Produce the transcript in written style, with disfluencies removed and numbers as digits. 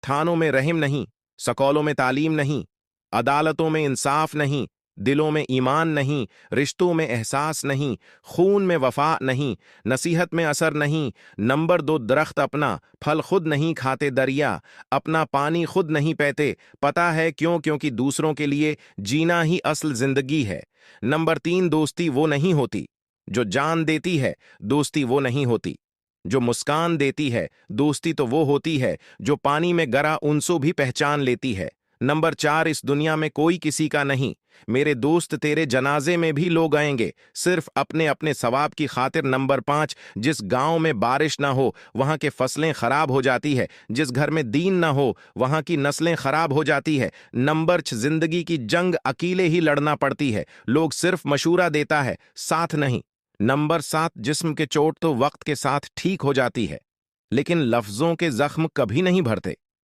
थानों में रहम नहीं, सकौलों में तालीम नहीं, अदालतों में इंसाफ नहीं, दिलों में ईमान नहीं, रिश्तों में एहसास नहीं, खून में वफा नहीं, नसीहत में असर नहीं। नंबर 2, दरख्त अपना फल खुद नहीं खाते दरिया, अपना पानी खुद नहीं पीते। पता है क्यों? क्योंकि दूसरों के लिए जीना ही असल जिंदगी है। नंबर 3, दोस्ती वो नहीं होती जो जान देती है, दोस्ती वो नहीं होती जो मुस्कान देती है, दोस्ती तो वो होती है जो पानी में गरा उनसो भी पहचान लेती है। नंबर 4, इस दुनिया में कोई किसी का नहीं, मेरे दोस्त तेरे जनाजे में भी लोग आएंगे, सिर्फ अपने अपने सवाब की खातिर। नंबर 5, जिस गांव में बारिश ना हो वहां के फसलें खराब हो जाती है, जिस घर में दीन ना हो वहां की नस्लें खराब हो जाती है। नंबर 6, जिंदगी की जंग अकेले ही लड़ना पड़ती है, लोग सिर्फ मशूरा देता है, साथ नहीं। नंबर 7, जिस्म के चोट तो वक्त के साथ ठीक हो जाती है, लेकिन लफ्जों के जख्म कभी नहीं भरते।